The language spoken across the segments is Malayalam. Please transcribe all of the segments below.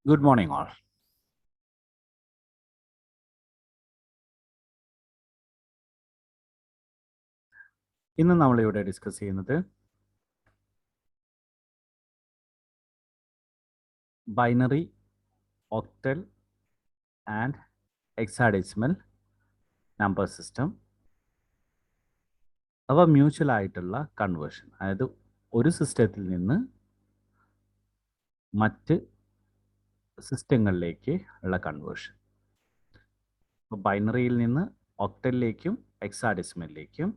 Good morning, all. ഇന്ന് നമ്മളിവിടെ ഡിസ്കസ് ചെയ്യുന്നത് binary, octal and hexadecimal number system അവ മ്യൂച്വൽ ആയിട്ടുള്ള കൺവേർഷൻ, അതായത് ഒരു സിസ്റ്റത്തിൽ നിന്ന് മറ്റ് സിസ്റ്റങ്ങളിലേക്ക് ഉള്ള കൺവേർഷൻ. അപ്പോൾ ബൈനറിയിൽ നിന്ന് ഒക്ടലിലേക്കും ഹെക്സാഡെസിമലിലേക്കും,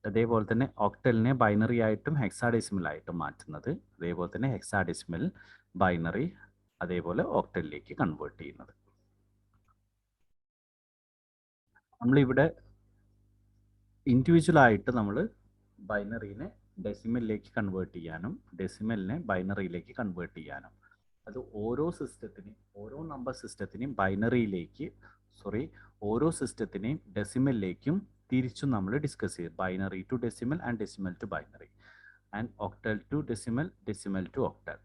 അതേപോലെ തന്നെ ഒക്ടലിനെ ബൈനറി ആയിട്ടും ഹെക്സാഡെസിമൽ ആയിട്ടും മാറ്റുന്നത്, അതേപോലെ തന്നെ ഹെക്സാഡെസിമൽ ബൈനറി അതേപോലെ ഒക്ടലിലേക്ക് കൺവേർട്ട് ചെയ്യുന്നത്. നമ്മളിവിടെ ഇൻഡിവിജ്വൽ ആയിട്ട് നമ്മൾ ബൈനറിനെ ഡെസിമലിലേക്ക് കൺവേർട്ട് ചെയ്യാനും ഡെസിമലിനെ ബൈനറിയിലേക്ക് കൺവേർട്ട് ചെയ്യാനും, അത് ഓരോ നമ്പർ സിസ്റ്റത്തിനെയും ഓരോ സിസ്റ്റത്തിനെയും ഡെസിമലിലേക്കും തിരിച്ചും നമ്മൾ ഡിസ്കസ് ചെയ്യും. Binary to decimal and decimal to binary and octal to decimal, decimal to octal,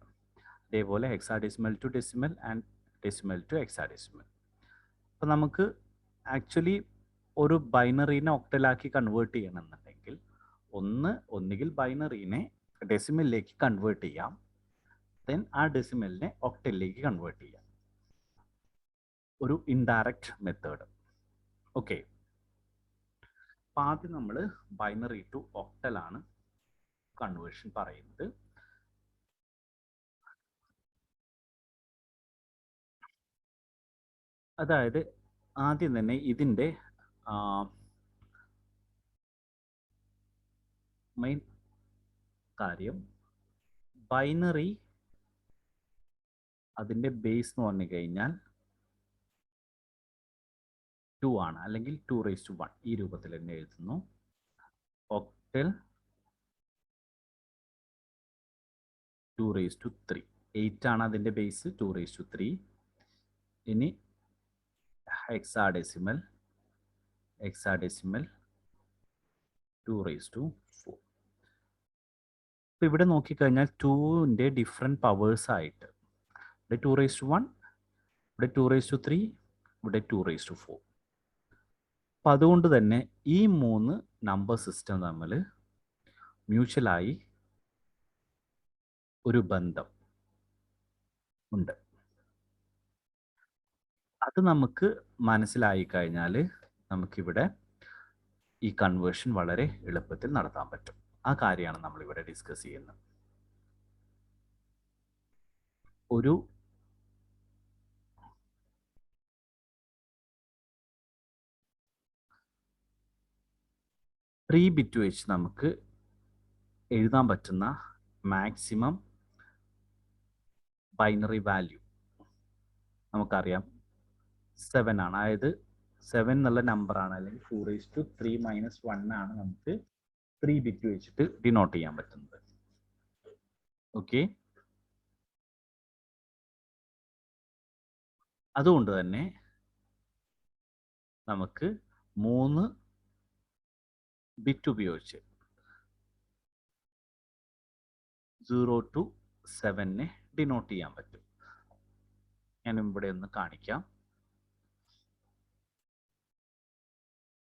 അതേപോലെ hexadecimal to decimal and decimal to hexadecimal. അപ്പോൾ നമുക്ക് ആക്ച്വലി ഒരു ബൈനറിനെ ഒക്ടലാക്കി കൺവേർട്ട് ചെയ്യണമെന്നുണ്ടെങ്കിൽ ഒന്നുകിൽ ബൈനറിനെ ഡെസിമലിലേക്ക് കൺവേർട്ട് ചെയ്യാം, ദെൻ ആ ഡെസിമലിനെ ഒക്ടലിലേക്ക് കൺവേർട്ട് ചെയ്യാം, ഒരു ഇൻഡയറക്റ്റ് മെത്തേഡ്. ഓക്കെ, അപ്പം ആദ്യം നമ്മൾ ബൈനറി ടു ഒക്ടലാണ് കൺവേർഷൻ പറയുന്നത്. അതായത് ആദ്യം തന്നെ ഇതിൻ്റെ മെയിൻ കാര്യം, ബൈനറി അതിൻ്റെ ബേസ് എന്ന് പറഞ്ഞു കഴിഞ്ഞാൽ 2 ആണ്, അല്ലെങ്കിൽ 2⁻1 ഈ രൂപത്തിൽ തന്നെ എഴുതുന്നു. ഒക്ടൽ 2⁻3, 8 ആണ് അതിൻ്റെ ബേസ്, 2⁻3. ഇനി ഹെക്സാഡെസിമൽ 2⁻4. ഇപ്പം ഇവിടെ നോക്കിക്കഴിഞ്ഞാൽ 2ൻ്റെ ഡിഫറെൻറ്റ് പവേഴ്സ് ആയിട്ട്, ഇവിടെ 2⁻1, ഇവിടെ 2⁻3, ഇവിടെ 2⁻4. അപ്പം അതുകൊണ്ട് തന്നെ ഈ 3 നമ്പർ സിസ്റ്റം തമ്മിൽ മ്യൂച്വലായി ഒരു ബന്ധം ഉണ്ട്. അത് നമുക്ക് മനസ്സിലായി കഴിഞ്ഞാൽ നമുക്കിവിടെ ഈ കൺവേർഷൻ വളരെ എളുപ്പത്തിൽ നടത്താൻ പറ്റും. ആ കാര്യമാണ് നമ്മളിവിടെ ഡിസ്കസ് ചെയ്യുന്നത്. ഒരു 3 ബിറ്റ് വെച്ച് നമുക്ക് എഴുതാൻ പറ്റുന്ന മാക്സിമം ബൈനറി വാല്യൂ നമുക്കറിയാം 7 ആണ്. അതായത് 7 എന്നുള്ള നമ്പറാണ്, അല്ലെങ്കിൽ 4⁻3 - 1 ആണ് നമുക്ക് 3 ബിറ്റ് വെച്ചിട്ട് ഡിനോട്ട് ചെയ്യാൻ പറ്റുന്നത്. ഓക്കെ, അതുകൊണ്ട് തന്നെ നമുക്ക് 3 ബിറ്റ് ഉപയോഗിച്ച് 0 to 7 ഡിനോട്ട് ചെയ്യാൻ പറ്റും. ഞാൻ ഇവിടെ ഒന്ന് കാണിക്കാം.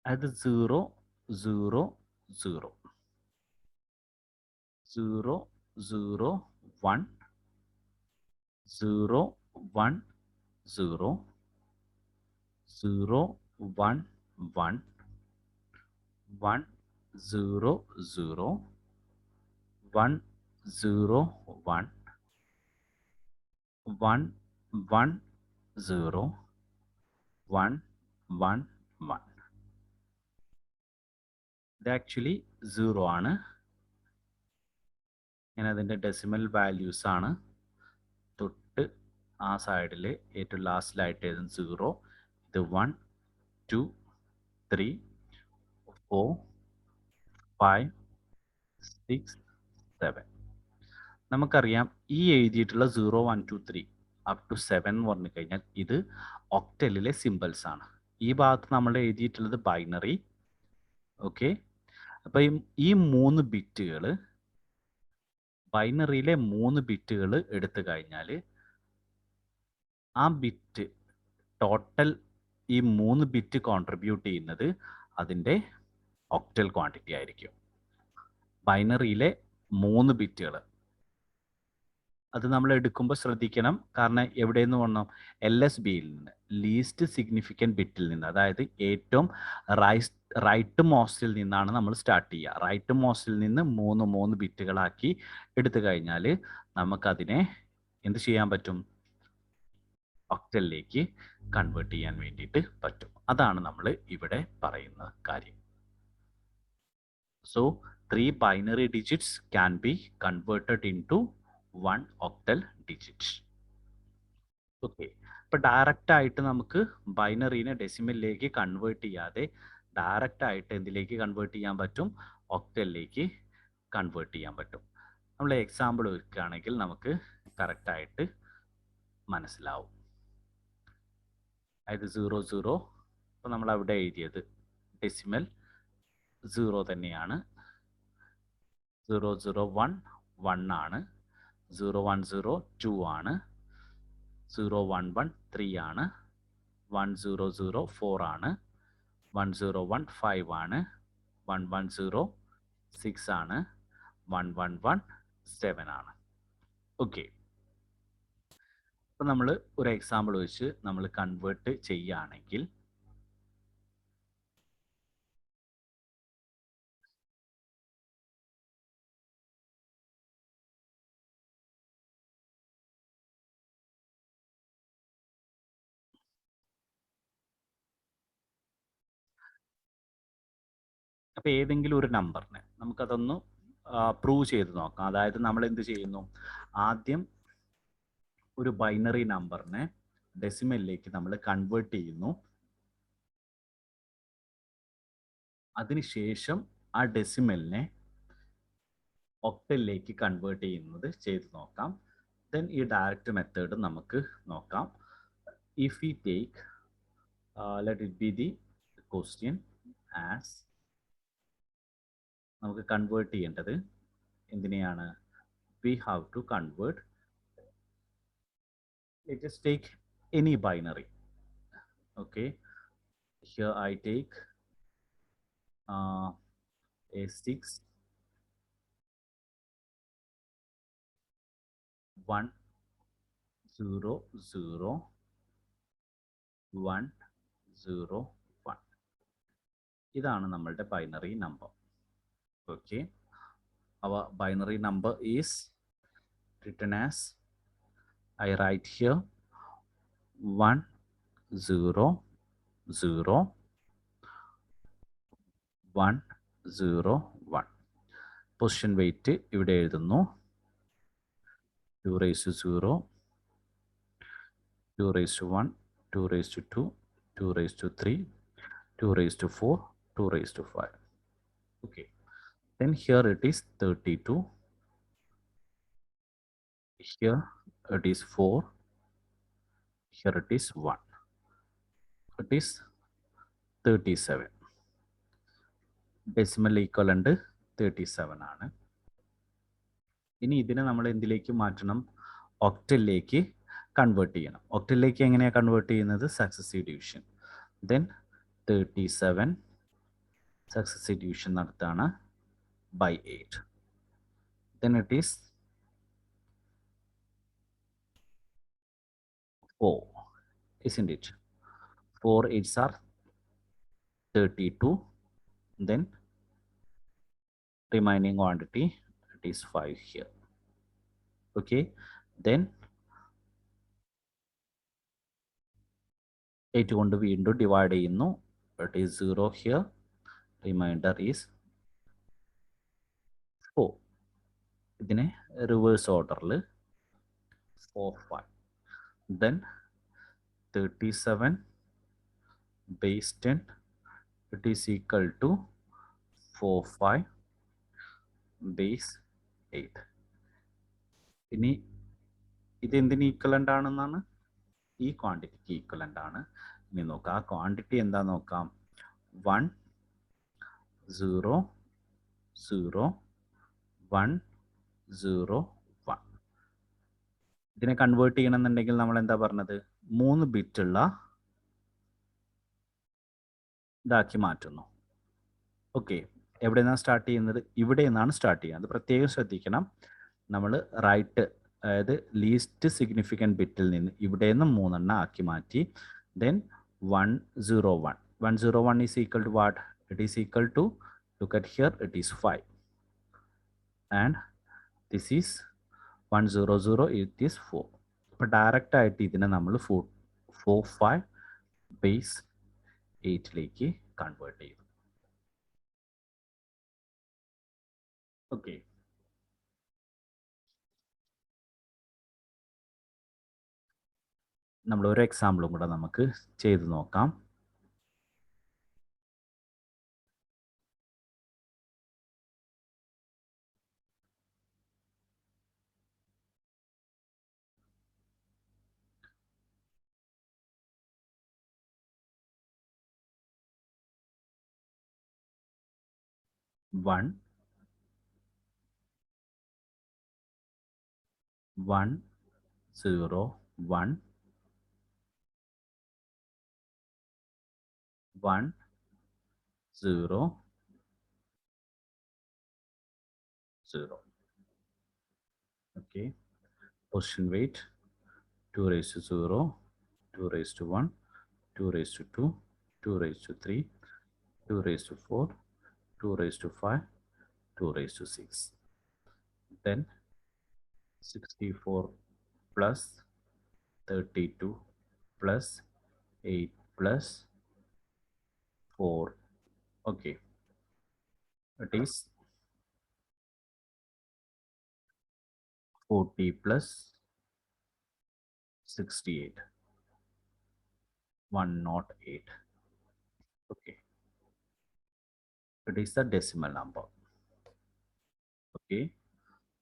അത് 0 0 0 0 0 1 0 1 0 0 1 1 1 0 0 1 0 1 1 1 0 1 1 1. ഇത് ആക്ച്വലി 0 ആണ്. ഞാൻ അതിൻ്റെ ഡെസിമൽ വാല്യൂസ് ആണ് തൊട്ട് ആ സൈഡിൽ ഏറ്റവും ലാസ്റ്റിലായിട്ട് എഴുതുന്നത് 0. ഇത് 1 2 3 4 5 6 7. നമുക്കറിയാം ഈ എഴുതിയിട്ടുള്ള 0 1 2 3 അപ് ടു 7 എന്ന് പറഞ്ഞു കഴിഞ്ഞാൽ ഇത് ഒക്ടലിലെ സിമ്പിൾസ് ആണ്. ഈ ഭാഗത്ത് നമ്മൾ എഴുതിയിട്ടുള്ളത് ബൈനറി. ഓക്കെ, അപ്പം ഈ 3 ബിറ്റുകൾ, ബൈനറിയിലെ 3 ബിറ്റുകൾ എടുത്തു കഴിഞ്ഞാൽ ആ ബിറ്റ് ടോട്ടൽ ഈ 3 ബിറ്റ് കോൺട്രിബ്യൂട്ട് ചെയ്യുന്നത് അതിൻ്റെ ഒക്ടൽ ക്വാണ്ടിറ്റി ആയിരിക്കും. ബൈനറിയിലെ 3 ബിറ്റുകൾ അത് നമ്മൾ എടുക്കുമ്പോൾ ശ്രദ്ധിക്കണം. കാരണം എവിടെ നിന്ന് വരണം? LSBയിൽ നിന്ന്, ലീസ്റ്റ് സിഗ്നിഫിക്കൻറ്റ് ബിറ്റിൽ നിന്ന്, അതായത് ഏറ്റവും റൈറ്റ് മോസ്റ്റിൽ നിന്നാണ് നമ്മൾ സ്റ്റാർട്ട് ചെയ്യുക. റൈറ്റ് മോസ്റ്റിൽ നിന്ന് 3 ബിറ്റുകളാക്കി എടുത്തു കഴിഞ്ഞാൽ നമുക്കതിനെ എന്ത് ചെയ്യാൻ പറ്റും? ഒക്ടലിലേക്ക് കൺവേർട്ട് ചെയ്യാൻ വേണ്ടിയിട്ട് പറ്റും. അതാണ് നമ്മൾ ഇവിടെ പറയുന്ന കാര്യം. So 3 binary digits can be converted into 1 octal digit. Okay, ഇപ്പൊ ഡയറക്റ്റ് ആയിട്ട് നമുക്ക് ബൈനറിനെ ഡെസിമലിലേക്ക് കൺവേർട്ട് ചെയ്യാതെ ഡയറക്റ്റ് ആയിട്ട് എന്തിലേക്ക് കൺവേർട്ട് ചെയ്യാൻ പറ്റും? ഒക്ടലിലേക്ക് കൺവേർട്ട് ചെയ്യാൻ പറ്റും. നമ്മൾ എക്സാമ്പിൾ വെക്കുകയാണെങ്കിൽ നമുക്ക് കറക്റ്റ് ആയിട്ട് മനസ്സിലാവും. അതായത് 00, ഇപ്പൊ നമ്മൾ അവിടെ എഴുതിയത് ഡെസിമൽ 0 തന്നെയാണ്. 001 1 ആണ്, 010 2 ആണ്, 011 3 ആണ്, 100 4 ആണ്, 101 5 ആണ്, 110 6 ആണ്, 111 7 ആണ്. ഓക്കെ, അപ്പോൾ നമ്മൾ ഒരു എക്സാമ്പിൾ വെച്ച് നമ്മൾ കൺവേർട്ട് ചെയ്യുകയാണെങ്കിൽ അപ്പോൾ ഏതെങ്കിലും ഒരു നമ്പറിനെ നമുക്കതൊന്ന് പ്രൂവ് ചെയ്ത് നോക്കാം. അതായത് നമ്മൾ എന്ത് ചെയ്യുന്നു? ആദ്യം ഒരു ബൈനറി നമ്പറിനെ ഡെസിമലിലേക്ക് നമ്മൾ കൺവേർട്ട് ചെയ്യുന്നു. അതിനുശേഷം ആ ഡെസിമലിനെ ഒക്ടലിലേക്ക് കൺവേർട്ട് ചെയ്യുന്നത് ചെയ്ത് നോക്കാം. ദെൻ ഈ ഡയറക്റ്റ് മെത്തേഡ് നമുക്ക് നോക്കാം. If we take let it be the question as, നമുക്ക് കൺവേർട്ട് ചെയ്യേണ്ടത് എന്തിനെയാണ്? We have to convert, let us take any binary. Okay, here I take A6 1 0 0 1 0 1. ഇതാണ് നമ്മളുടെ binary number. Okay, our binary number is written as, I write here 1 0 0 1 0 1. Position wait ഇവിടെ എഴുതുന്നു 2 raised to 0, 2 raised to 1, 2 raised to 2, 2 raised to 3, 2 raised to 4, 2 raised to 5. Okay, then here it is 32, here it is 4, here it is 1, it is 37. Decimal equivalent 37 ആണ്. ഇനി ഇതിനെ നമ്മൾ എന്തിലേക്ക് മാറ്റണം? ഒക്ടലിലേക്ക് കൺവേർട്ട് ചെയ്യണം. ഒക്ടലിലേക്ക് എങ്ങനെയാണ് കൺവേർട്ട് ചെയ്യുന്നത്? Successive division. Then 37 successive division നടത്താണ് by 8. Then it is 4, isn't it? 4 8s are 32. Then remaining quantity, it is 5 here. Okay, then 8 കൊണ്ട് വീണ്ടും ഡിവൈഡ് ചെയ്യുന്നു. It is 0 here, remainder is 4. ഇതിനെ റിവേഴ്സ് ഓർഡറിൽ 4 5. Then 37 base 10, it is equal to 4 5 base 8. ഇനി ഇത് എന്തിന് ഈക്വലൻ്റ് ആണെന്നാണ്? ഈ ക്വാണ്ടിറ്റിക്ക് ഈക്വലൻ്റ് ആണ്. ഇനി നോക്കാം, ആ ക്വാണ്ടിറ്റി എന്താ നോക്കാം. 1 0 0 1 0 1. ഇതിനെ കൺവേർട്ട് ചെയ്യണമെന്നുണ്ടെങ്കിൽ നമ്മൾ എന്താ പറഞ്ഞത്? 3 ബിറ്റുള്ള ഇതാക്കി മാറ്റുന്നു. ഓക്കെ, എവിടെ നിന്നാണ് സ്റ്റാർട്ട് ചെയ്യുന്നത്? ഇവിടെ നിന്നാണ് സ്റ്റാർട്ട് ചെയ്യുന്നത്. അത് പ്രത്യേകം ശ്രദ്ധിക്കണം. നമ്മൾ റൈറ്റ്, അതായത് ലീസ്റ്റ് സിഗ്നിഫിക്കൻറ്റ് ബിറ്റിൽ നിന്ന് ഇവിടെ നിന്ന് 3 എണ്ണം ആക്കി മാറ്റി. Then 101. 101 is equal to what? It is equal to, look at here, it is 5. And this is 100, it is 4. അപ്പോൾ ഡയറക്റ്റ് ആയിട്ട് ഇതിനെ നമ്മൾ 45 ബേസ് 8ലേക്ക് കൺവേർട്ട് ചെയ്തു. ഓക്കെ, നമ്മളൊരു എക്സാമ്പിളും കൂടെ നമുക്ക് ചെയ്ത് നോക്കാം. One, 0, 1, 1, 0, 0. Okay, position weight 2 raised to 0, 2 raised to 1, 2 raised to 2, 2 raised to 3, 2 raised to 4, 2 raised to 5, 2 raised to 6. Then 64 plus 32 plus 8 plus 4. Okay, it is 40 plus 68, 108. Okay, it is the decimal number. Okay,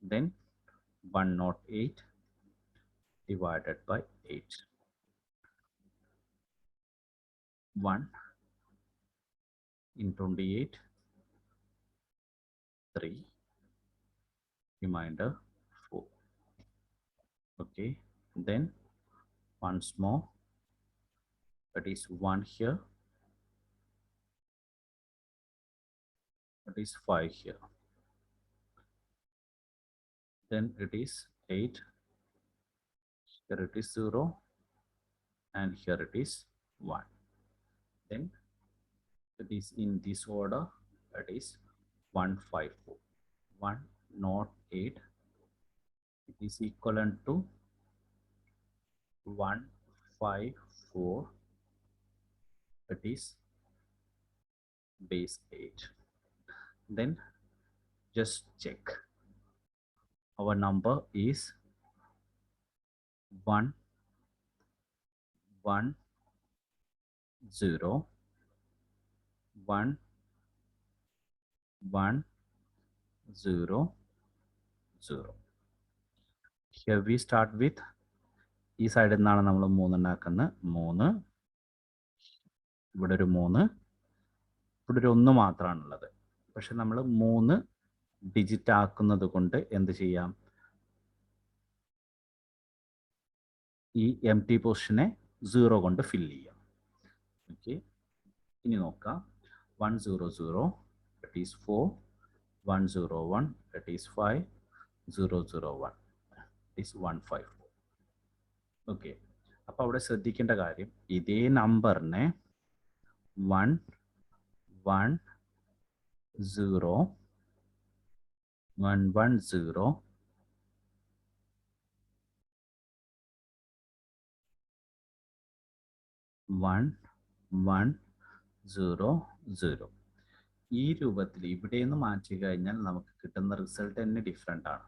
then 108 divided by 8. 1 in 28, 3, remainder 4. Okay, then once more, that is 1 here, that is 5 here, then it is 8, here it is 0, and here it is 1. Then it is in this order, that is 154. 108, it is equivalent to 154, that is base 8. Then just check. Our number is 1, 1, 0, 1, 1, 0, 0. Here we start with, ഈ സൈഡിൽ നിന്നാണ് നമ്മൾ 3 ഉണ്ടാക്കുന്നത്. 3, ഇവിടെ ഒരു 3, ഇവിടെ ഒരു 1 മാത്രമാണുള്ളത്. പക്ഷെ നമ്മൾ 3 ഡിജിറ്റ് ആക്കുന്നത് കൊണ്ട് എന്ത് ചെയ്യാം? ഈ എം ടി പൊസിഷനെ 0 കൊണ്ട് ഫില്ല് ചെയ്യാം. ഓക്കെ, ഇനി നോക്കാം. 100, that is 4, 101, that is 5, 001, that is 154. Okay, അപ്പോൾ അവിടെ ശ്രദ്ധിക്കേണ്ട കാര്യം, ഇതേ നമ്പറിനെ 1, 1, 0, 1, 1, 0, 1, 1, 0, 0 ഈ രൂപത്തിൽ ഇവിടെ നിന്ന് മാറ്റി കഴിഞ്ഞാൽ നമുക്ക് കിട്ടുന്ന റിസൾട്ട് തന്നെ ഡിഫറെൻ്റ് ആണ്.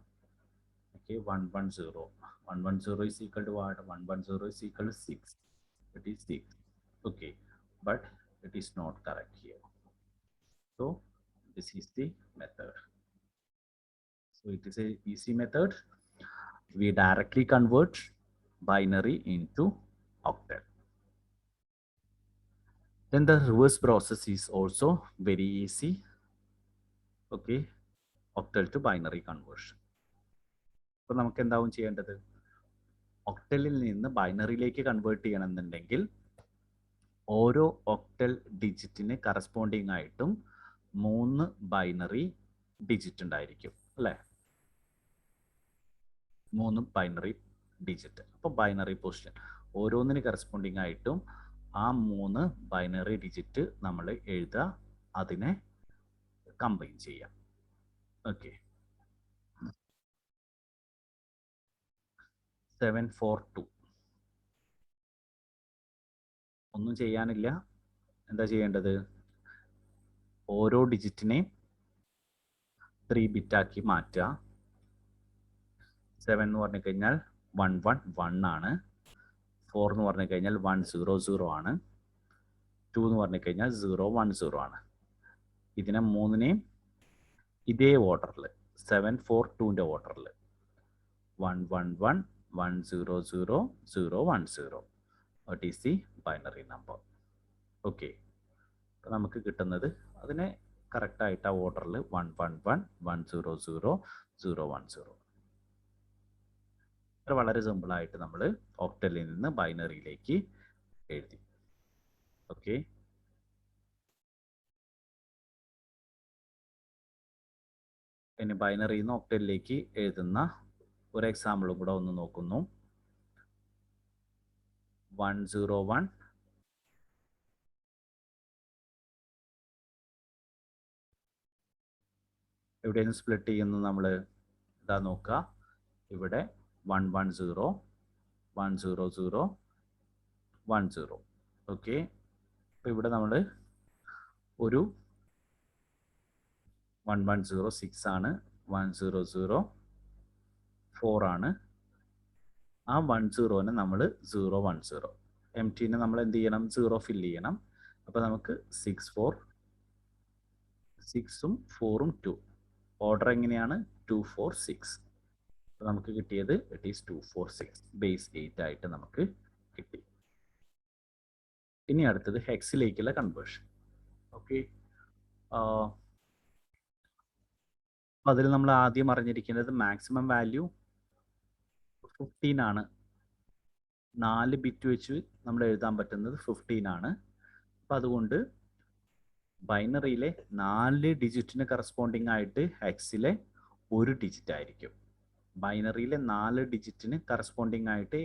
Okay, 110, 110 is equal to what? 110 is equal to 6. It is 6. Okay, but it is not correct here. So this is the method. So it is a easy method. We directly convert binary into octal. Then the reverse process is also very easy. Okay, octal to binary conversion. അപ്പോൾ നമുക്ക് എന്താവും ചെയ്യേണ്ടത്? ഒക്ടലിൽ നിന്ന് ബൈനറിയിലേക്ക് കൺവേർട്ട് ചെയ്യണമെന്നുണ്ടെങ്കിൽ ഓരോ ഒക്ടൽ ഡിജിറ്റിന് കറസ്പോണ്ടിങ് ആയിട്ടും 3 ബൈനറി ഡിജിറ്റ് ഉണ്ടായിരിക്കും അല്ലേ? 3 ബൈനറി ഡിജിറ്റ്. അപ്പോൾ ബൈനറി പൊസിഷൻ ഓരോന്നിന് കറസ്പോണ്ടിങ് ആയിട്ടും ആ 3 ബൈനറി ഡിജിറ്റ് നമ്മൾ എഴുതുക, അതിനെ കമ്പൈൻ ചെയ്യാം. ഓക്കെ, 742 ഒന്നും ചെയ്യാനില്ല. എന്താ ചെയ്യേണ്ടത്? ഓരോ ഡിജിറ്റിനെയും 3 ബിറ്റാക്കി മാറ്റുക. 7 എന്ന് പറഞ്ഞു കഴിഞ്ഞാൽ 111 ആണ്. 4 എന്ന് പറഞ്ഞു കഴിഞ്ഞാൽ 100 ആണ്. 2 എന്ന് പറഞ്ഞു കഴിഞ്ഞാൽ 010 ആണ്. ഇതിനെ 3നെയും ഇതേ ഓർഡറിൽ 742ന്റെ ഓർഡറിൽ 111 100 010 what is the binary number. Okay, അപ്പോൾ നമുക്ക് കിട്ടുന്നത് അതിനെ കറക്റ്റായിട്ട് ആ ഓർഡറിൽ 111 100 010. വളരെ സിമ്പിളായിട്ട് നമ്മൾ ഒക്ടലിൽ നിന്ന് ബൈനറിയിലേക്ക് എഴുതി. ഓക്കെ, ഇനി ബൈനറിയിൽ നിന്ന് ഒക്ടലിലേക്ക് എഴുതുന്ന ഒരു എക്സാമ്പിളും കൂടെ ഒന്ന് നോക്കുന്നു. 101 എവിടെയും സ്പ്ലിറ്റ് ചെയ്യുന്നു നമ്മൾ. ഇതാ നോക്കുക, ഇവിടെ 110 100 10. ഓക്കെ, അപ്പോൾ ഇവിടെ നമ്മൾ ഒരു 1106 ആണ്, 100 4 ആണ്. ആ 10നെ നമ്മൾ 010, എംറ്റിനെ നമ്മൾ എന്ത് ചെയ്യണം? 0 ഫില്ല് ചെയ്യണം. അപ്പോൾ നമുക്ക് 64 6ഉം 4ഉം 2. ഓർഡർ എങ്ങനെയാണ്? 246. നമുക്ക് കിട്ടിയത് ഇറ്റ് ഈസ് 246 ബേസ് 8 ആയിട്ട് നമുക്ക് കിട്ടി. ഇനി അടുത്തത് ഹെക്സിലേക്കുള്ള കൺവേർഷൻ. ഓക്കെ, അതിൽ നമ്മൾ ആദ്യം അറിഞ്ഞിരിക്കുന്നത് മാക്സിമം വാല്യൂ 15 ആണ്. 4 ബിറ്റ് വെച്ച് നമ്മൾ എഴുതാൻ പറ്റുന്നത് 15 ആണ്. അപ്പം അതുകൊണ്ട് ബൈനറിയിലെ 4 ഡിജിറ്റിന് കറസ്പോണ്ടിങ് ആയിട്ട് ഹെക്സിലെ 1 ഡിജിറ്റ് ആയിരിക്കും. ബൈനറിയിലെ 4 ഡിജിറ്റിന് കറസ്പോണ്ടിങ് ആയിട്ട്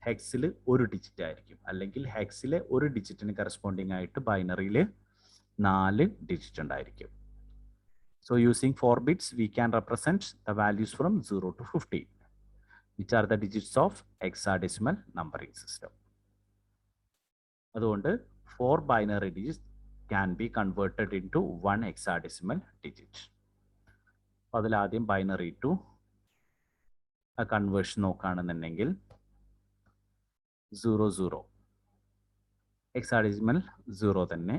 ഹെക്സിൽ 1 ഡിജിറ്റ് ആയിരിക്കും, അല്ലെങ്കിൽ ഹെക്സിലെ 1 ഡിജിറ്റിന് കറസ്പോണ്ടിങ് ആയിട്ട് ബൈനറിയിൽ 4 ഡിജിറ്റ് ഉണ്ടായിരിക്കും. So using 4 bits, we can represent the values from 0 to 15, which are the digits of hexadecimal numbering system. അതുകൊണ്ട് 4 binary digits can be converted into 1 hexadecimal digit. അതിലാദ്യം ബൈനറി ടു ആ കൺവേർഷൻ നോക്കുകയാണെന്നുണ്ടെങ്കിൽ 00 ഹെക്സാഡെസിമൽ 0 തന്നെ,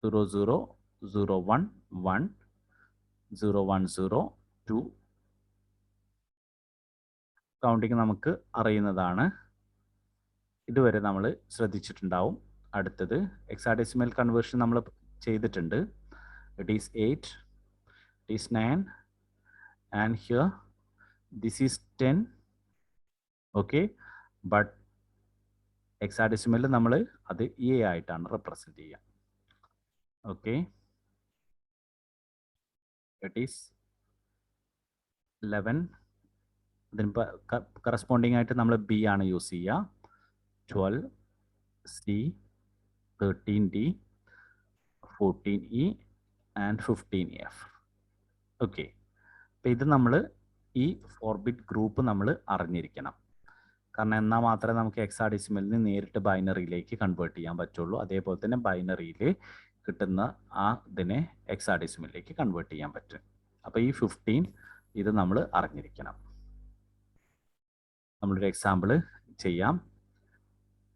00 01 1 010 2 കൗണ്ടിങ് നമുക്ക് അറിയുന്നതാണ്. ഇതുവരെ നമ്മൾ ശ്രദ്ധിച്ചിട്ടുണ്ടാവും. അടുത്തത് ഹെക്സാഡെസിമൽ കൺവേർഷൻ നമ്മൾ ചെയ്തിട്ടുണ്ട്. It is 8, it is 9, and here this is 10. Okay, but hexadecimal നമ്മൾ അത് എ ആയിട്ടാണ് റെപ്രസെന്റ് ചെയ്യുക. Okay, it is 11. ഇതിന് കറസ്പോണ്ടിങ് ആയിട്ട് നമ്മൾ ബി ആണ് യൂസ് ചെയ്യുക. 12 C, 13 D, 14 E and 15 F. Okay, അപ്പം ഇത് നമ്മൾ ഈ 4 ബിറ്റ് ഗ്രൂപ്പ് നമ്മൾ അറിഞ്ഞിരിക്കണം. കാരണം എന്നാൽ മാത്രമേ നമുക്ക് ഹെക്സാഡെസിമലിൽ നിന്ന് നേരിട്ട് ബൈനറിയിലേക്ക് കൺവേർട്ട് ചെയ്യാൻ പറ്റുള്ളൂ. അതേപോലെ തന്നെ ബൈനറിയിൽ കിട്ടുന്ന ആ ഇതിനെ ഹെക്സാഡെസിമലിലേക്ക് കൺവേർട്ട് ചെയ്യാൻ പറ്റും. അപ്പോൾ ഈ 15 ഇത് നമ്മൾ അറിഞ്ഞിരിക്കണം. നമ്മളൊരു എക്സാമ്പിൾ ചെയ്യാം.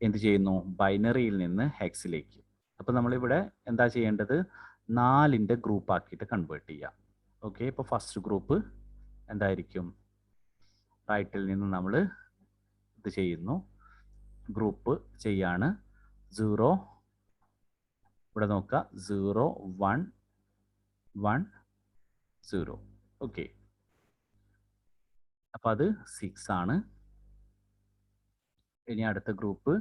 എന്ത് ചെയ്യുന്നു? ബൈനറിയിൽ നിന്ന് ഹെക്സിലേക്ക്. അപ്പോൾ നമ്മളിവിടെ എന്താ ചെയ്യേണ്ടത്? 4ന്റെ ഗ്രൂപ്പ് ആക്കിയിട്ട് കൺവേർട്ട് ചെയ്യാം. ഓക്കെ, ഇപ്പോൾ ഫസ്റ്റ് ഗ്രൂപ്പ് എന്തായിരിക്കും? റൈറ്റിൽ നിന്ന് നമ്മൾ ഇത് ചെയ്യുന്നു, ഗ്രൂപ്പ് ചെയ്യാണ്. 0 ഇവിടെ നോക്കുക, 0 1 1 0. ഓക്കെ, അപ്പോൾ അത് 6 ആണ്. ഇനി അടുത്ത ഗ്രൂപ്പ്,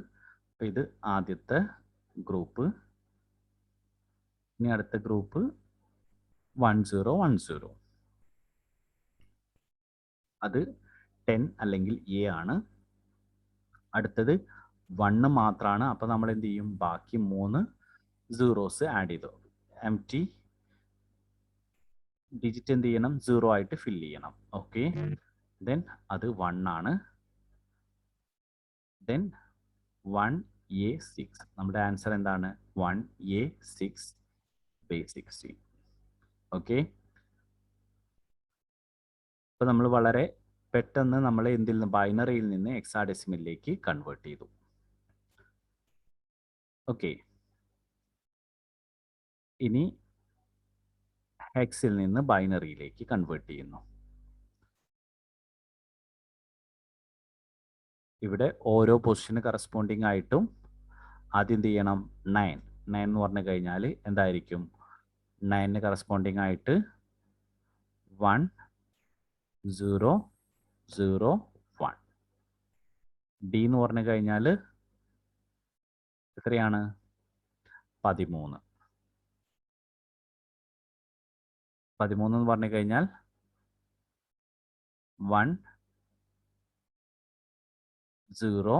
ഇത് ആദ്യത്തെ ഗ്രൂപ്പ്. ഇനി അടുത്ത ഗ്രൂപ്പ് 1010, അത് 10 അല്ലെങ്കിൽ എ ആണ്. അടുത്തത് 1 മാത്രമാണ്. അപ്പോൾ നമ്മൾ എന്ത് ചെയ്യും, ബാക്കി 3 സീറോസ് ആഡ് ചെയ്തു. എം ടി ഡിജിറ്റ് എന്ത് ചെയ്യണം, 0 ആയിട്ട് ഫില്ല് ചെയ്യണം. ഓക്കെ, ദെൻ അത് 1 ആണ്. ദെൻ 1A6, നമ്മുടെ ആൻസർ എന്താണ്, 1A6 ബേസ് 16. ഓക്കെ, അപ്പോൾ നമ്മൾ വളരെ പെട്ടെന്ന് നമ്മൾ എന്തിൽ നിന്ന്, ബൈനറിയിൽ നിന്ന് ഹെക്സാഡെസിമലിലേക്ക് കൺവേർട്ട് ചെയ്തു. ഓക്കെ, ഇനി ഹെക്സിൽ നിന്ന് ബൈനറിയിലേക്ക് കൺവേർട്ട് ചെയ്യുന്നു. ഇവിടെ ഓരോ പൊസിഷന് കറസ്പോണ്ടിങ് ആയിട്ടും ആദ്യം എന്ത് ചെയ്യണം, 9 എന്ന് പറഞ്ഞു കഴിഞ്ഞാൽ എന്തായിരിക്കും, 9 കറസ്പോണ്ടിങ് ആയിട്ട് 1 0 0 1. ഡി എന്ന് പറഞ്ഞു കഴിഞ്ഞാൽ എത്രയാണ്, 13. 13 എന്ന് പറഞ്ഞു കഴിഞ്ഞാൽ 1 0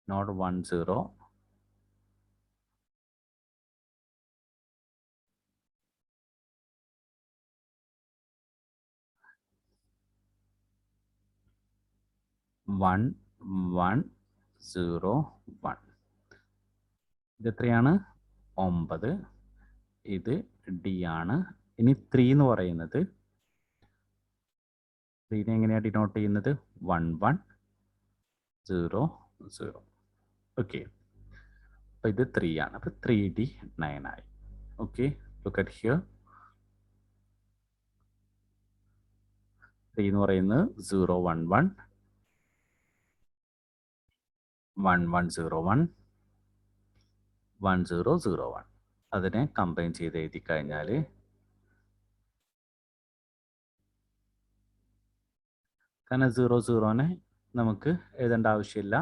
not 1 0 1 1 0 1. ഇത് എത്രയാണ്, 9. ഇത് ഡി ആണ്. ഇനി 3 എന്ന് പറയുന്നത്, 3 എങ്ങനെയാണ് ഡിനോട്ട് ചെയ്യുന്നത്, 1 1 0 0. ഓക്കെ, അപ്പോൾ ഇത് 3 ആണ്. അപ്പോൾ 3D 9 ആയി. Okay, look at here. 3 എന്ന് പറയുന്നത് 0 1 1 1 1 0 1 1 0 0 1. അതിനെ കമ്പൈൻ ചെയ്ത് എഴുതി കഴിഞ്ഞാൽ കാരണം 0 0നെ നമുക്ക് എഴുതേണ്ട ആവശ്യമില്ല.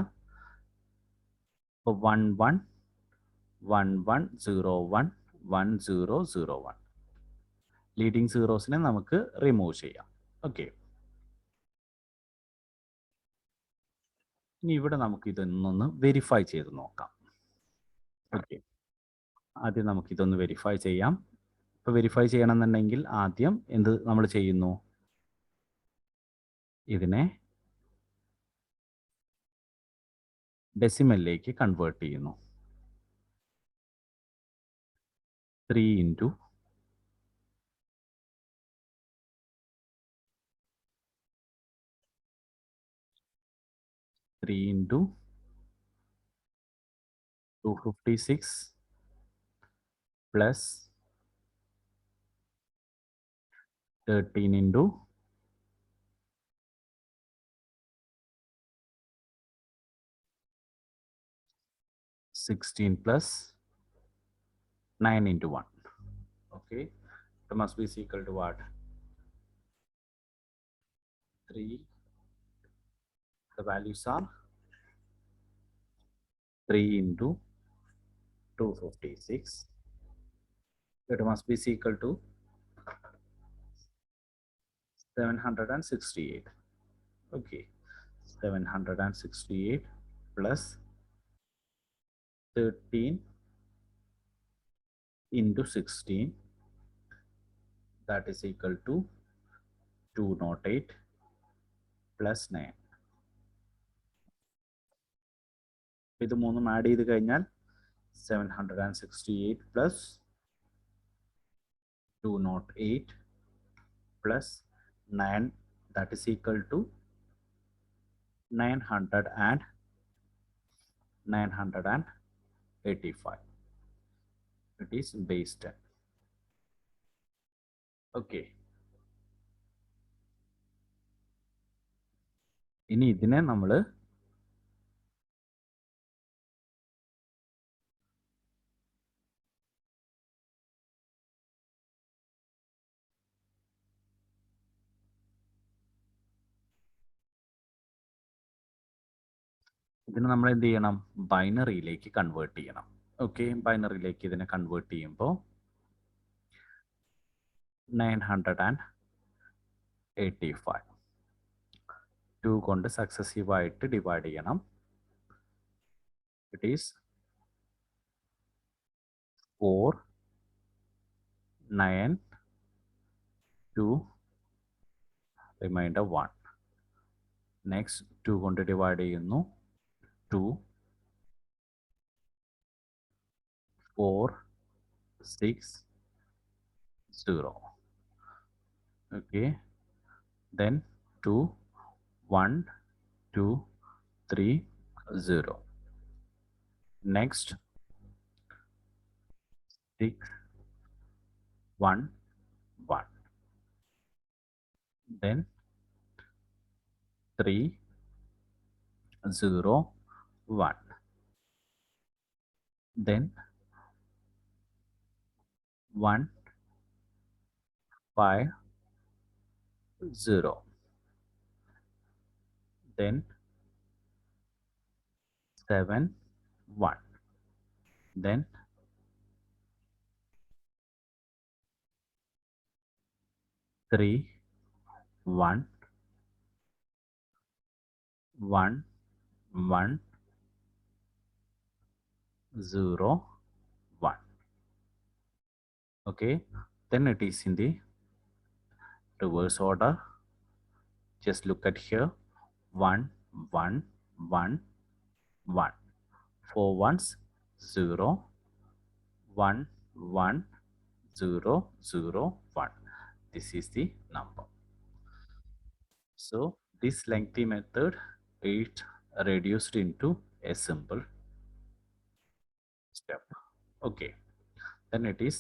അപ്പോൾ 1 1 1 1 0 1 1 0 0 1. ലീഡിങ് സീറോസിനെ നമുക്ക് റിമൂവ് ചെയ്യാം. ഓക്കെ, ഇനി ഇവിടെ നമുക്ക് ഇതൊന്നൊന്ന് വെരിഫൈ ചെയ്ത് നോക്കാം. ഓക്കെ, ആദ്യം നമുക്ക് ഇതൊന്ന് വെരിഫൈ ചെയ്യാം. ഇപ്പോൾ വെരിഫൈ ചെയ്യണമെന്നുണ്ടെങ്കിൽ ആദ്യം എന്ത് നമ്മൾ ചെയ്യുന്നു, ഇതിനെ ഡെസിമലിലേക്ക് കൺവേർട്ട് ചെയ്യുന്നു. 3 into 3 into 256 plus 13 into 16 plus 9 into 1. Okay, it must be equal to what, 3. The values are 3 into 256. It must be equal to 768. Okay, 768 plus 13 into 16, that is equal to 208 plus 9. ഇത് മൂന്നും ആഡ് ചെയ്ത് കഴിഞ്ഞാൽ 768 plus 208 plus 9, that is equal to 985. It is base 10. Okay, ഇനി ഇതിനെ നമ്മൾ ഇതിനെ നമ്മൾ എന്ത് ചെയ്യണം? ബൈനറിയിലേക്ക് കൺവേർട്ട് ചെയ്യണം. ഓക്കെ, ബൈനറിയിലേക്ക് ഇതിനെ കൺവേർട്ട് ചെയ്യുമ്പോൾ 985 2 കൊണ്ട് സക്സസീവായിട്ട് ഡിവൈഡ് ചെയ്യണം. It is 4 9 2 remainder 1. നെക്സ്റ്റ് 2 കൊണ്ട് ഡിവൈഡ് ചെയ്യുന്നു. 2 4 6 0. Okay, then 2 1 2 3 0. Next 6 1 1. Then 3 0 1. Then 1 5 0. Then 7 1. Then 3 1 1 1 0 1. Okay, then it is in the reverse order. Just look at here. 1 1 1 1. 4 ones 0 1 1 0 0 1. This is the number. So this lengthy method is reduced into a simple step. Okay, then it is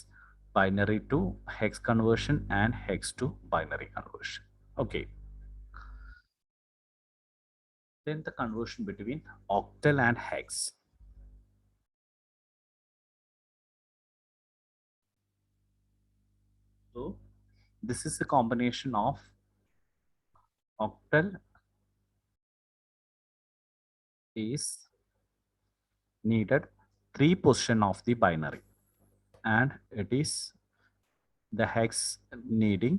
binary to hex conversion and hex to binary conversion. Okay, then the conversion between octal and hex. So this is a combination of octal is needed 3 position of the binary, and it is the hex needing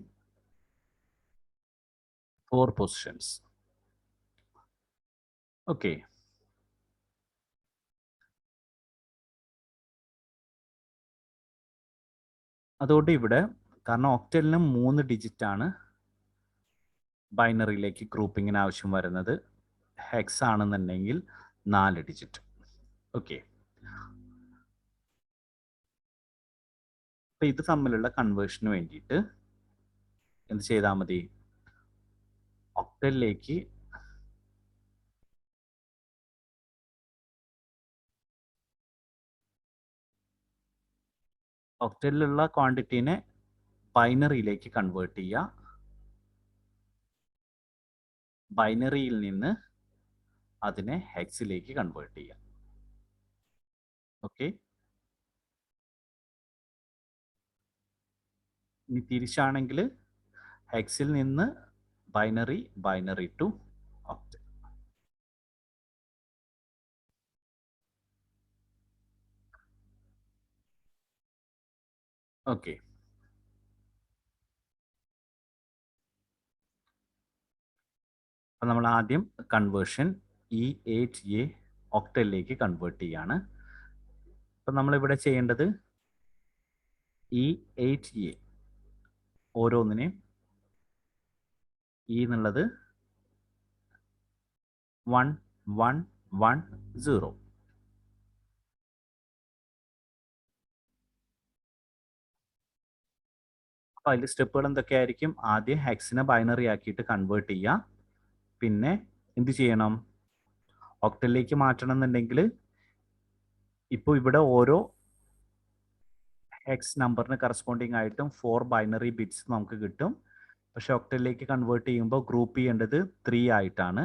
4 positions. Okay, അതുകൊണ്ട് ഇവിടെ കാരണം ഒക്ടലിന് 3 ഡിജിറ്റ് ആണ് ബൈനറിയിലേക്ക് ഗ്രൂപ്പിങ്ങിന് ആവശ്യം വരുന്നത്. ഹെക്സ് ആണെന്നുണ്ടെങ്കിൽ 4 ഡിജിറ്റ്. ഓക്കെ, അപ്പൊ ഇത് തമ്മിലുള്ള കൺവേർഷന് വേണ്ടിയിട്ട് എന്ത് ചെയ്താൽ മതി? ഒക്ടലിലേക്ക് ഒക്ടലിലുള്ള ക്വാണ്ടിറ്റീനെ ബൈനറിയിലേക്ക് കൺവേർട്ട് ചെയ്യുക. ബൈനറിയിൽ നിന്ന് അതിനെ ഹെക്സിലേക്ക് കൺവേർട്ട് ചെയ്യുക. ഓക്കെ, ഇനി തിരിച്ചാണെങ്കിൽ ഹെക്സിൽ നിന്ന് binary, binary to octal. Okay, അപ്പം നമ്മൾ ആദ്യം കൺവേർഷൻ E8A ഒക്ടലിലേക്ക് കൺവേർട്ട് ചെയ്യാണ്. അപ്പം നമ്മളിവിടെ ചെയ്യേണ്ടത് E8A ഓരോന്നിനെയും E എന്നുള്ളത് 1 1 1 0. അപ്പോൾ അതിൽ സ്റ്റെപ്പുകൾ എന്തൊക്കെയായിരിക്കും? ആദ്യം ഹെക്സിനെ ബൈനറി ആക്കിയിട്ട് കൺവേർട്ട് ചെയ്യുക. പിന്നെ എന്ത് ചെയ്യണം? ഒക്ടലിലേക്ക് മാറ്റണം എന്നുണ്ടെങ്കിൽ ഇപ്പോൾ ഇവിടെ ഓരോ ഹെക്സ് നമ്പറിന് കറസ്പോണ്ടിങ് ആയിട്ടും 4 ബൈനറി ബിറ്റ്സ് നമുക്ക് കിട്ടും. പക്ഷെ ഒക്ടലിലേക്ക് കൺവേർട്ട് ചെയ്യുമ്പോൾ ഗ്രൂപ്പ് ചെയ്യേണ്ടത് 3 ആയിട്ടാണ്.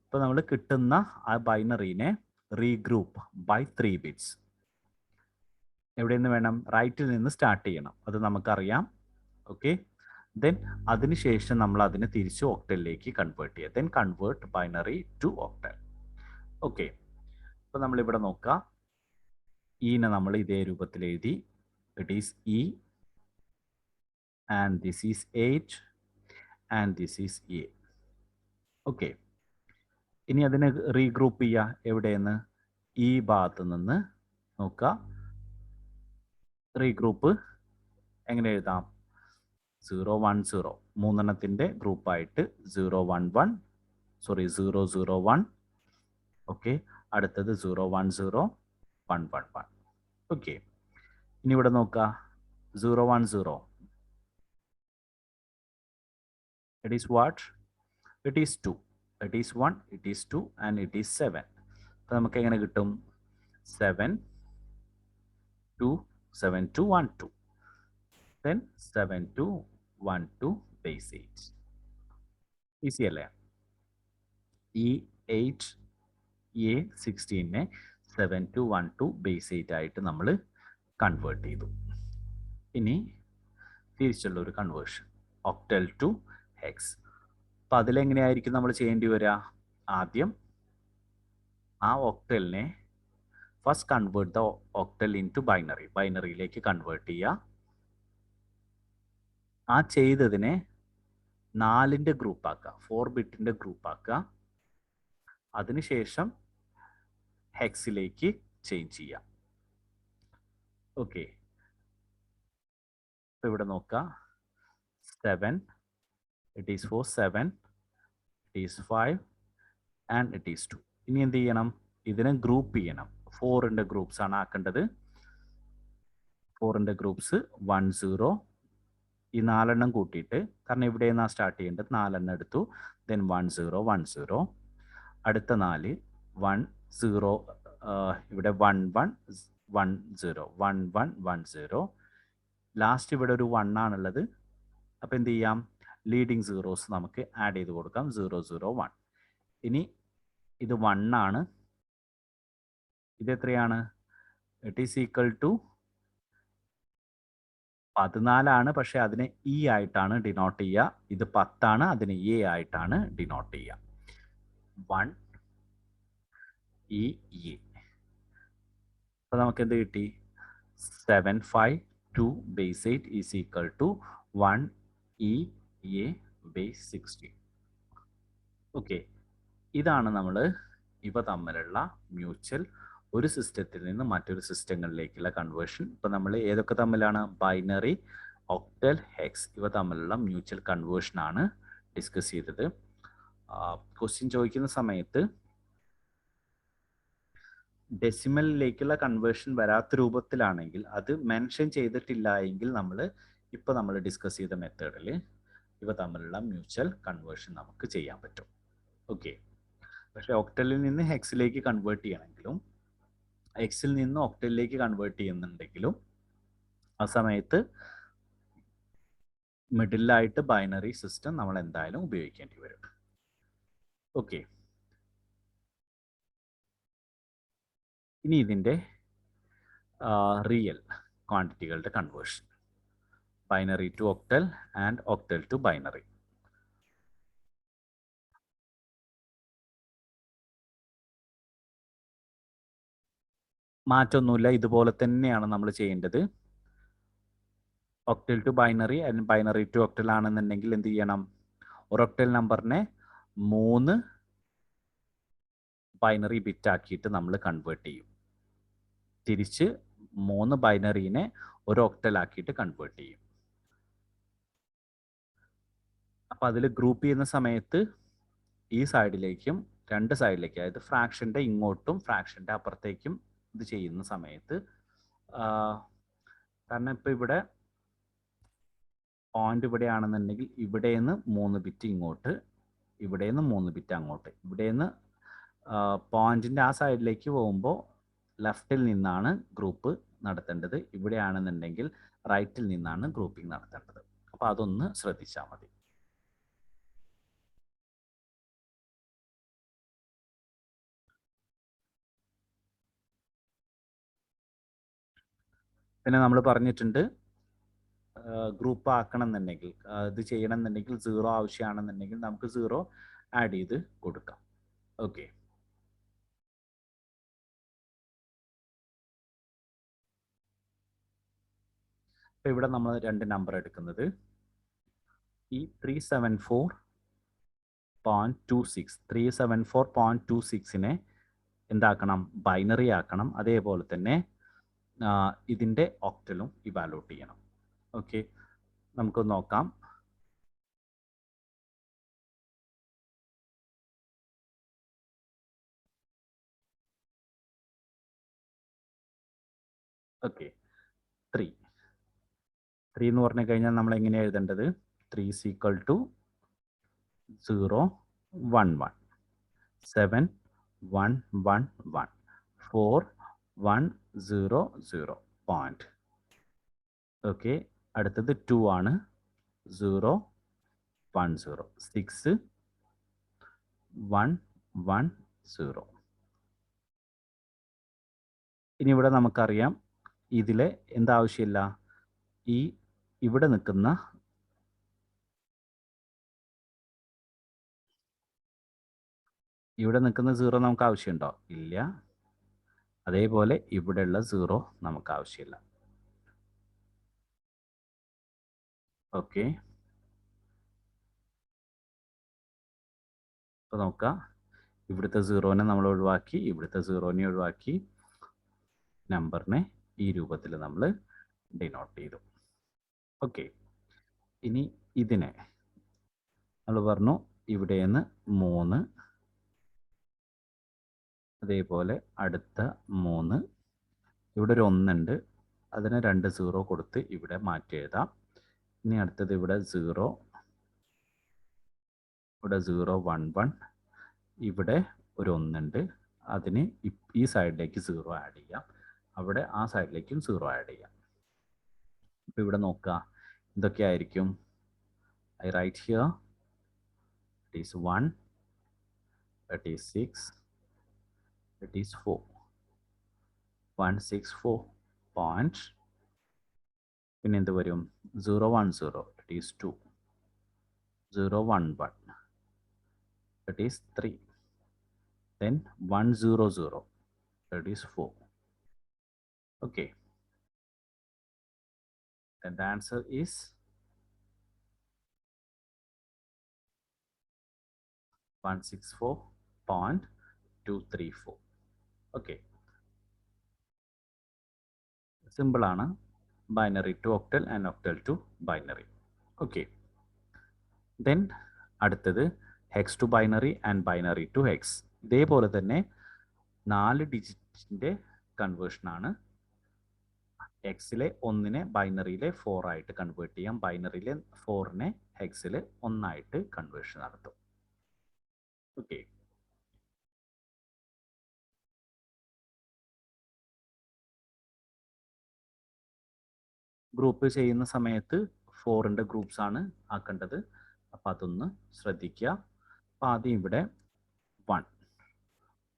ഇപ്പോൾ നമ്മൾ കിട്ടുന്ന ആ ബൈനറിനെ റീഗ്രൂപ്പ് ബൈ 3 ബിറ്റ്സ്. എവിടെ നിന്ന് വേണം? റൈറ്റിൽ നിന്ന് സ്റ്റാർട്ട് ചെയ്യണം, അത് നമുക്കറിയാം. ഓക്കെ, ദെൻ അതിനുശേഷം നമ്മൾ അതിനെ തിരിച്ച് ഒക്ടലിലേക്ക് കൺവേർട്ട് ചെയ്യുക. Then convert binary to octal. Okay, അപ്പോൾ നമ്മളിവിടെ നോക്കാം. ഇനെ നമ്മൾ ഇതേ രൂപത്തിൽ എഴുതി. It is E and this is 8 and this is A. Okay, ഇനി അതിനെ റീഗ്രൂപ്പ് ചെയ്യുക. എവിടെയെന്ന്? ഈ ഭാഗത്ത് നിന്ന് നോക്കുക. റീഗ്രൂപ്പ് എങ്ങനെ എഴുതാം? 0 1 0 മൂന്നെണ്ണത്തിൻ്റെ ഗ്രൂപ്പായിട്ട് 0 1 1 സോറി 0 0 1. ഓക്കെ, അടുത്തത് 0 1 0 1 1 1. ഓക്കെ, ഇനി ഇവിടെ നോക്കുക. 0 1 0 it is what? It is 2. It is 1, it is 2 and it is 7. അപ്പോൾ നമുക്ക് എങ്ങനെ കിട്ടും? 7 2 7 2 1 2. Then 7 2 1 2 base 8. ഈസി അല്ലേ? ഈ 8 എ 16നെ 7 2 1 2 ബേസ് 8 ആയിട്ട് നമ്മൾ കൺവേർട്ട് ചെയ്തു. ഇനി തിരിച്ചുള്ള ഒരു കൺവേർഷൻ, ഒക്ടൽ ടു ഹെക്സ്. അപ്പം അതിലെങ്ങനെയായിരിക്കും നമ്മൾ ചെയ്യേണ്ടി വരിക? ആദ്യം ആ ഒക്ടലിനെ first convert the octal into binary, ബൈനറിയിലേക്ക് കൺവേർട്ട് ചെയ്യുക. ആ ചെയ്തതിനെ 4ൻ്റെ ഗ്രൂപ്പാക്കുക, 4 ബിറ്റിൻ്റെ ഗ്രൂപ്പാക്കുക. അതിനുശേഷം ഹെക്സിലേക്ക് ചേഞ്ച് ചെയ്യുക. ഓക്കെ, ഇപ്പോൾ ഇവിടെ നോക്കുക. 7 it is 4 7 it is 5 and it is 2. ഇനി എന്ത് ചെയ്യണം? ഇതിനെ ഗ്രൂപ്പ് ചെയ്യണം. 4ൻ്റെ ഗ്രൂപ്പ്സ് ആണ് ആക്കേണ്ടത്. 4ൻ്റെ ഗ്രൂപ്പ്സ് 1 0. ഈ 4 എണ്ണം കൂട്ടിയിട്ട്, കാരണം ഇവിടെ നിന്നാണ് സ്റ്റാർട്ട് ചെയ്യേണ്ടത്, 4 എണ്ണം എടുത്തു. ദെൻ 1 0 1 0. അടുത്ത 4 1 0, ഇവിടെ 1 1 1 0 1 1 1 0. ലാസ്റ്റ് ഇവിടെ ഒരു 1 ആണുള്ളത്. അപ്പോൾ എന്ത് ചെയ്യാം? ലീഡിങ് സീറോസ് നമുക്ക് ആഡ് ചെയ്ത് കൊടുക്കാം. 0 0 1. ഇനി ഇത് 1 ആണ്. ഇത് എത്രയാണ്? ഇറ്റ് ഈസ് ഈക്വൽ ടു 14 ആണ്, പക്ഷെ അതിനെ ഇ ആയിട്ടാണ് ഡിനോട്ട് ചെയ്യുക. ഇത് 10 ആണ്, അതിനെ എ ആയിട്ടാണ് ഡിനോട്ട് ചെയ്യുക. 1 ഇ എ. അപ്പോൾ നമുക്ക് എന്ത് കിട്ടി? 7 5 2 base 8 is equal to 1 E A base 16. Okay, ഇതാണ് നമ്മൾ ഇവ തമ്മിലുള്ള മ്യൂച്വൽ, ഒരു സിസ്റ്റത്തിൽ നിന്ന് മറ്റൊരു സിസ്റ്റങ്ങളിലേക്കുള്ള കൺവേർഷൻ. ഇപ്പം നമ്മൾ ഏതൊക്കെ തമ്മിലാണ്? ബൈനറി, ഒക്ടൽ, ഹെക്സ്, ഇവ തമ്മിലുള്ള മ്യൂച്വൽ കൺവേർഷനാണ് ഡിസ്കസ് ചെയ്തത്. ക്വസ്റ്റ്യൻ ചോദിക്കുന്ന സമയത്ത് ഡെസിമലിലേക്കുള്ള കൺവേർഷൻ വരാത്ത രൂപത്തിലാണെങ്കിൽ, അത് മെൻഷൻ ചെയ്തിട്ടില്ല എങ്കിൽ നമ്മൾ ഡിസ്കസ് ചെയ്ത മെത്തേഡിൽ ഇവ തമ്മിലുള്ള മ്യൂച്വൽ കൺവേർഷൻ നമുക്ക് ചെയ്യാൻ പറ്റും. ഓക്കെ, പക്ഷേ ഒക്ടലിൽ നിന്ന് ഹെക്സിലേക്ക് കൺവേർട്ട് ചെയ്യണമെങ്കിലും എക്സിൽ നിന്ന് ഒക്ടലിലേക്ക് കൺവേർട്ട് ചെയ്യുന്നുണ്ടെങ്കിലും ആ സമയത്ത് മിഡിലായിട്ട് ബൈനറി സിസ്റ്റം നമ്മൾ എന്തായാലും ഉപയോഗിക്കേണ്ടി വരും. ഓക്കെ, ഇനി ഇതിൻ്റെ റിയൽ ക്വാണ്ടിറ്റികളുടെ conversion, binary to octal and octal to binary. മാറ്റമൊന്നുമില്ല, ഇതുപോലെ തന്നെയാണ് നമ്മൾ ചെയ്യേണ്ടത്. Octal to binary and binary to octal ആണെന്നുണ്ടെങ്കിൽ എന്ത് ചെയ്യണം? ഒരു ഒക്ടൽ നമ്പറിനെ 3 ബൈനറി ബിറ്റ് ആക്കിയിട്ട് നമ്മൾ കൺവേർട്ട് ചെയ്യും. തിരിച്ച് 3 ബൈനറീനെ ഒരു ഒക്ടൽ ആക്കിയിട്ട് കൺവേർട്ട് ചെയ്യും. അപ്പം അതിൽ ഗ്രൂപ്പ് ചെയ്യുന്ന സമയത്ത് ഈ സൈഡിലേക്കും 2 സൈഡിലേക്കും, അതായത് ഫ്രാക്ഷൻ്റെ ഇങ്ങോട്ടും ഫ്രാക്ഷൻ്റെ അപ്പുറത്തേക്കും ഇത് ചെയ്യുന്ന സമയത്ത്, കാരണം ഇപ്പോൾ ഇവിടെ പോയിന്റ് ഇവിടെയാണെന്നുണ്ടെങ്കിൽ ഇവിടെ നിന്ന് 3 ബിറ്റ് ഇങ്ങോട്ട്, ഇവിടെ നിന്ന് 3 ബിറ്റ് അങ്ങോട്ട്, ഇവിടെ നിന്ന് പോയിന്റിൻ്റെ ആ സൈഡിലേക്ക് പോകുമ്പോൾ ലെഫ്റ്റിൽ നിന്നാണ് ഗ്രൂപ്പ് നടത്തേണ്ടത്, ഇവിടെയാണെന്നുണ്ടെങ്കിൽ റൈറ്റിൽ നിന്നാണ് ഗ്രൂപ്പിംഗ് നടത്തേണ്ടത്. അപ്പോൾ അതൊന്ന് ശ്രദ്ധിച്ചാൽ മതി. പിന്നെ നമ്മൾ പറഞ്ഞിട്ടുണ്ട്, ഗ്രൂപ്പ് ആക്കണം എന്നുണ്ടെങ്കിൽ, ഇത് ചെയ്യണം എന്നുണ്ടെങ്കിൽ 0 ആവശ്യമാണെന്നുണ്ടെങ്കിൽ നമുക്ക് 0 ആഡ് ചെയ്ത് കൊടുക്കാം. ഓക്കെ, അപ്പോൾ ഇവിടെ നമ്മൾ രണ്ട് നമ്പർ എടുക്കുന്നത് ഈ 374.26 എന്താക്കണം, ബൈനറി ആക്കണം. അതേപോലെ തന്നെ ഇതിൻ്റെ ഒക്ടലും ഇവാലുവേറ്റ് ചെയ്യണം. ഓക്കെ, നമുക്ക് നോക്കാം. ഓക്കെ, 3 എന്ന് പറഞ്ഞു കഴിഞ്ഞാൽ നമ്മൾ എങ്ങനെ എഴുതേണ്ടത്? 3 = 0 1 1 7 1 1 1 4 1 0 0 പോയിന്റ്. ഓക്കെ, അടുത്തത് 2 ആണ്. 0 1 0 6 1 1 0. ഇനി ഇവിടെ നമുക്കറിയാം ഇതിലെ എന്താവശ്യമില്ല, ഇവിടെ നിൽക്കുന്ന ഇവിടെ നിൽക്കുന്ന 0 നമുക്ക് ആവശ്യമുണ്ടോ? ഇല്ല. അതേപോലെ ഇവിടെയുള്ള 0 നമുക്ക് ആവശ്യമില്ല. ഓക്കെ, അപ്പോൾ നോക്കാം. ഇവിടുത്തെ 0നെ നമ്മൾ ഒഴിവാക്കി, ഇവിടുത്തെ 0നെ ഒഴിവാക്കി, നമ്പറിനെ ഈ രൂപത്തിൽ നമ്മൾ ഡിനോട്ട് ചെയ്തു. ഓക്കെ, ഇനി ഇതിനെ നമ്മൾ പറഞ്ഞു ഇവിടെ നിന്ന് 3, അതേപോലെ അടുത്ത 3, ഇവിടെ ഒരു 1 ഉണ്ട്, അതിന് 2 0 കൊടുത്ത് ഇവിടെ മാറ്റി എഴുതാം. ഇനി അടുത്തത് ഇവിടെ 0, ഇവിടെ 0 1 1, ഇവിടെ ഒരു 1 ഉണ്ട്, അതിന് ഈ സൈഡിലേക്ക് 0 ആഡ് ചെയ്യാം, അവിടെ ആ സൈഡിലേക്കും 0 ആഡ് ചെയ്യാം. അപ്പോൾ ഇവിടെ നോക്കുക എന്തൊക്കെയായിരിക്കും. I write here it is 1, it is 6, it is 4, 164 point. പിന്നെ എന്ത് വരും? 0 1 0 it is 2, 0 1 1 it is 3, then 1 0 0 it is 4. Okay, then the answer is 164.234. Okay, simple ആണ്. Binary to octal and octal to binary. Okay, then അടുത്തത് hex to binary and binary to hex. ഇതേപോലെ തന്നെ 4 ഡിജിറ്റിൻ്റെ കൺവേർഷനാണ്. എക്സിലെ 1നെ ബൈനറിയിലെ 4 ആയിട്ട് കൺവേർട്ട് ചെയ്യാം, ബൈനറിയിലെ 4നെ ഹെക്സിൽ 1 ആയിട്ട് കൺവേർഷൻ നടത്തും. ഓക്കെ, ഗ്രൂപ്പ് ചെയ്യുന്ന സമയത്ത് 4ൻ്റെ ഗ്രൂപ്പ്സ് ആണ് ആക്കേണ്ടത്. അപ്പം അതൊന്ന് ശ്രദ്ധിക്കുക. അപ്പം ആദ്യം ഇവിടെ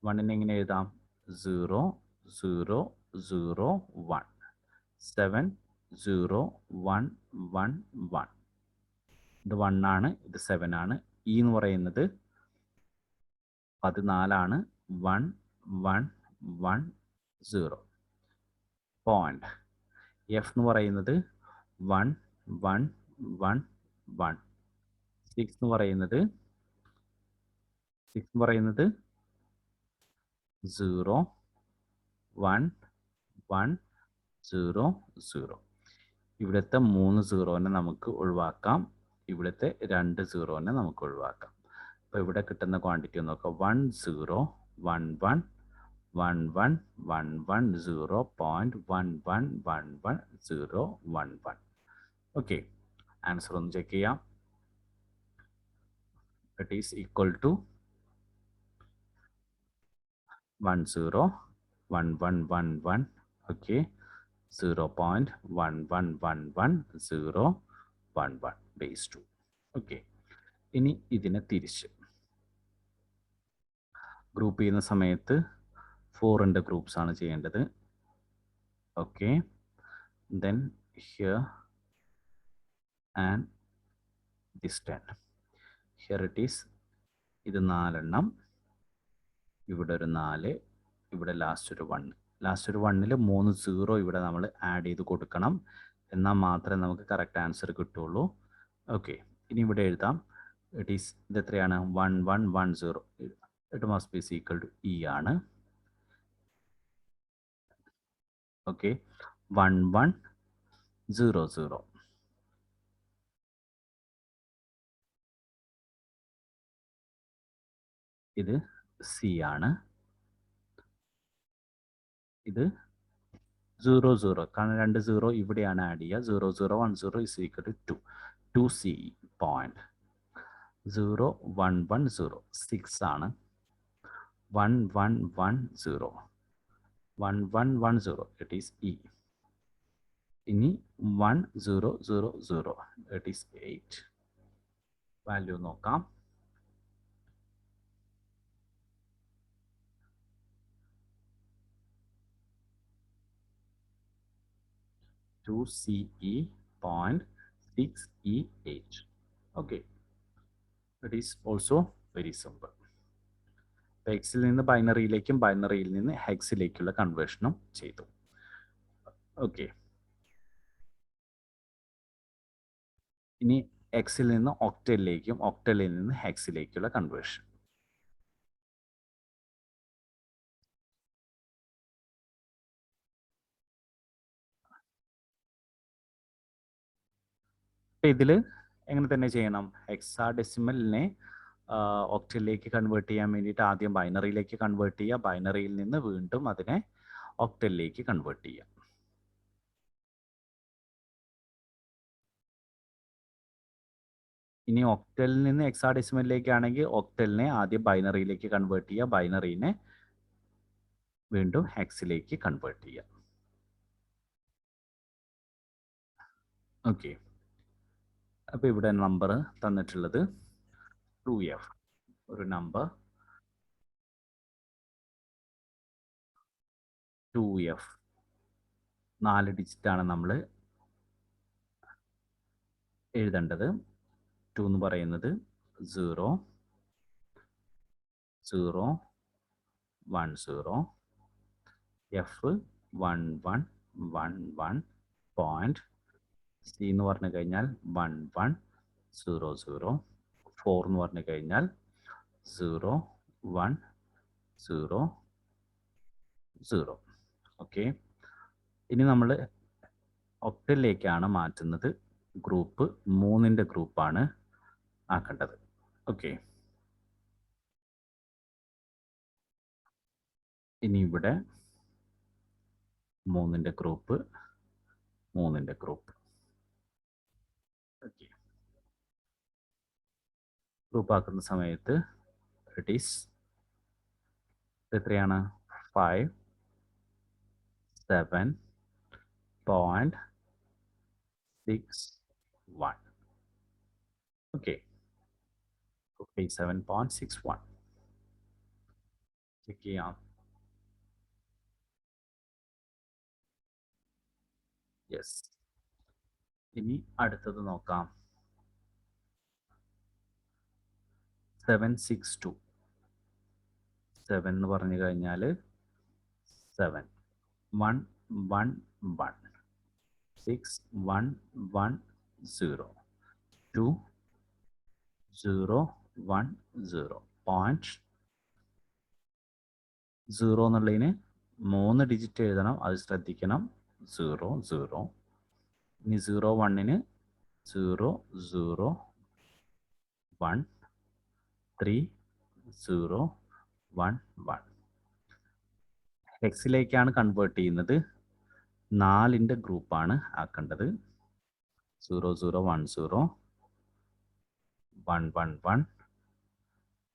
1നെ എങ്ങനെ എഴുതാം? 0 0 0 1 7 0 1 1 1. ഇത് 1 ആണ്, ഇത് 7 ആണ്. ഇ എന്ന് പറയുന്നത് 14 ആണ്. 1 1 1 0 പോയിന്റ്. എഫ് എന്ന് പറയുന്നത് 1 1 1 1. 6 എന്ന് പറയുന്നത് 0 1 1 0 0. ഇവിടുത്തെ 3 0നെ നമുക്ക് ഒഴിവാക്കാം, ഇവിടുത്തെ 2 0നെ നമുക്ക് ഒഴിവാക്കാം. അപ്പോൾ ഇവിടെ കിട്ടുന്ന ക്വാണ്ടിറ്റി നോക്കാം. 1 0 1 1 1 1 1 1 0.1111 ഓക്കെ, ആൻസർ ഒന്ന് ചെക്ക് ചെയ്യാം. It is equal to 1 0 1 1 1 1 okay 0.1111 base 2. Okay, ഇനി ഇതിനെ തിരിച്ച് ഗ്രൂപ്പ് ചെയ്യുന്ന സമയത്ത് 4ൻ്റെ ഗ്രൂപ്പ്സ് ആണ് ചെയ്യേണ്ടത്. Okay, then here and this 10. Here it is, ഇത് 4 എണ്ണം, ഇവിടെ ഒരു 4, ഇവിടെ ലാസ്റ്റ് ഒരു 1. ലാസ്റ്റ് ഒരു 1ൽ 3 0 ഇവിടെ നമ്മൾ ആഡ് ചെയ്ത് കൊടുക്കണം. എന്നാൽ മാത്രമേ നമുക്ക് കറക്റ്റ് ആൻസർ കിട്ടുള്ളൂ. ഓക്കെ, ഇനി ഇവിടെ എഴുതാം. ഇറ്റ് ഈസ് ഇത് എത്രയാണ്? 1110. It must be equal to E ആണ്. ഓക്കെ, 1100. ഇത് സി ആണ്. ഇത് 00, കാരണം 2 0 ഇവിടെയാണ് ആഡ് ചെയ്യുക. 0010 is equal to 2 2C point 0110 6 ആണ്. 1110 1110 ഇറ്റ് ഈസ് ഇ. ഇനി 1000 ഇറ്റ് ഈസ് 8. വാല്യൂ നോക്കാം. CE 0.6E8. Okay, it is also very simple. എക്സിൽ നിന്ന് ബൈനറിയിലേക്കും ബൈനറിയിൽ നിന്ന് ഹെക്സിലേക്കുള്ള കൺവേർഷനും ചെയ്തു. ഓക്കെ, ഇനി എക്സിൽ നിന്ന് ഒക്ടലിലേക്കും ഒക്ടലിൽ നിന്ന് ഹെക്സിലേക്കുള്ള കൺവേർഷൻ. ഇതിൽ എങ്ങനെ തന്നെ ചെയ്യണം? ഹെക്സാഡെസിമലിനെ ഒക്ടലിലേക്ക് കൺവേർട്ട് ചെയ്യാൻ വേണ്ടിയിട്ട് ആദ്യം ബൈനറിയിലേക്ക് കൺവേർട്ട് ചെയ്യുക. ബൈനറിയിൽ നിന്ന് വീണ്ടും അതിനെ ഒക്ടലിലേക്ക് കൺവേർട്ട് ചെയ്യുക. ഇനി ഒക്ടലിൽ നിന്ന് ഹെക്സാഡെസിമലിലേക്കാണെങ്കിൽ ഒക്ടലിനെ ആദ്യം ബൈനറിയിലേക്ക് കൺവേർട്ട് ചെയ്യുക. ബൈനറിനെ വീണ്ടും ഹെക്സിലേക്ക് കൺവേർട്ട് ചെയ്യുക. ഓക്കെ, അപ്പോൾ ഇവിടെ നമ്പർ തന്നിട്ടുള്ളത് 2F. ഒരു നമ്പർ 2F 4 ഡിജിറ്റാണ് നമ്മൾ എഴുതേണ്ടത്. 2 എന്ന് പറയുന്നത് 0 0 1 0, F 1 1 1 1 പോയിന്റ്, C എന്ന് പറഞ്ഞു കഴിഞ്ഞാൽ 1 1 0 0, 4 എന്ന് പറഞ്ഞു കഴിഞ്ഞാൽ 0 1 0 0. ഓക്കെ, ഇനി നമ്മൾ ഒക്ടലിലേക്കാണ് മാറ്റുന്നത്. ഗ്രൂപ്പ് 3ന്റെ ഗ്രൂപ്പാണ് ആക്കേണ്ടത്. ഓക്കെ, ഇനി ഇവിടെ 3ന്റെ ഗ്രൂപ്പ് 3ന്റെ ഗ്രൂപ്പ്. ഓക്കെ, ഗ്രൂപ്പ് ആക്കുന്ന സമയത്ത് ഇറ്റ് ഈസ് എത്രയാണ്? 5 7.61. ഓക്കെ, 57.61 ചെക്ക് ചെയ്യാം. യെസ്, ഇനി അടുത്തത് നോക്കാം. 762. 7 എന്ന് പറഞ്ഞു കഴിഞ്ഞാൽ 7 1 1 1 6 1 1 0 2 0 1 0 പോയിന്റ് 0 എന്നുള്ളതിന് 3 ഡിജിറ്റ് എഴുതണം, അത് ശ്രദ്ധിക്കണം. 0 0. ഇനി 0 1ന് 0 0 1 3 0 1 1. ഹെക്സിലേക്കാണ് കൺവേർട്ട് ചെയ്യുന്നത്. 4ന്റെ ഗ്രൂപ്പാണ് ആക്കേണ്ടത്. 0 0 1 0 1 1 1.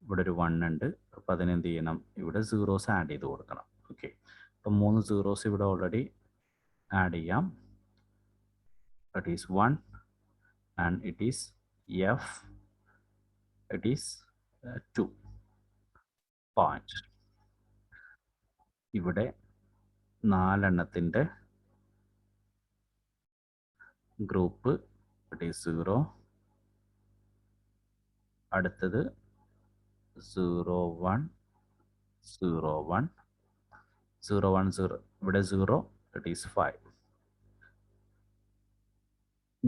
ഇവിടെ ഒരു 1 ഉണ്ട്, അപ്പം അതിനെന്ത് ചെയ്യണം? ഇവിടെ സീറോസ് ആഡ് ചെയ്ത് കൊടുക്കണം. ഓക്കെ, അപ്പം 3 സീറോസ് ഇവിടെ ഓൾറെഡി ആഡ് ചെയ്യാം. It is 1 and it is F, it is 2 point. ഇവിടെ 4 എണ്ണത്തിൻ്റെ ഗ്രൂപ്പ് ഇറ്റ് ഈസ് 0. അടുത്തത് 0 1 0 1 0 1 0. ഇവിടെ 0 ഇറ്റ് ഈസ് 5.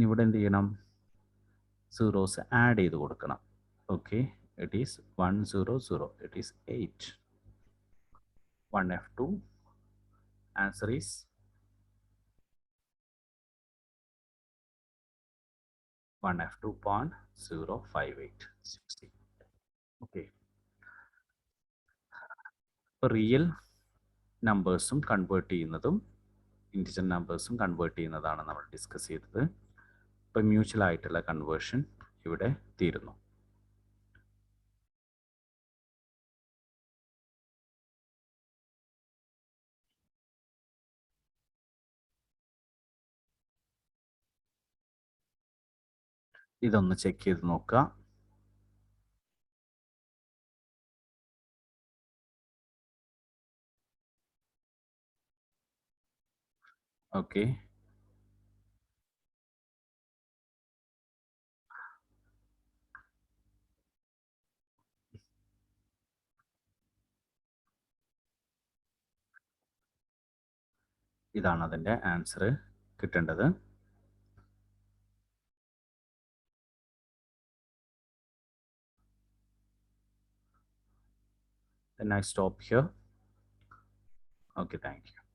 ഇവിടെ എന്ത് ചെയ്യണം? സീറോസ് ആഡ് ചെയ്ത് കൊടുക്കണം. Okay, it is 100. It is 8. 1F2 answer is 1F2.058 60. Okay, ഇപ്പോൾ റിയൽ നമ്പേഴ്സും കൺവേർട്ട് ചെയ്യുന്നതും ഇൻറ്റിജർ നമ്പേഴ്സും കൺവേർട്ട് ചെയ്യുന്നതാണ് നമ്മൾ ഡിസ്കസ് ചെയ്തത്. ഇപ്പം മ്യൂച്വൽ ആയിട്ടുള്ള കൺവേർഷൻ ഇവിടെ തീരുന്നു. ഇതൊന്ന് ചെക്ക് ചെയ്ത് നോക്കുക. ഓക്കെ, ഇതാണ് അതിൻ്റെ ആൻസർ കിട്ടേണ്ടത്. Then I stop here. Okay, thank you.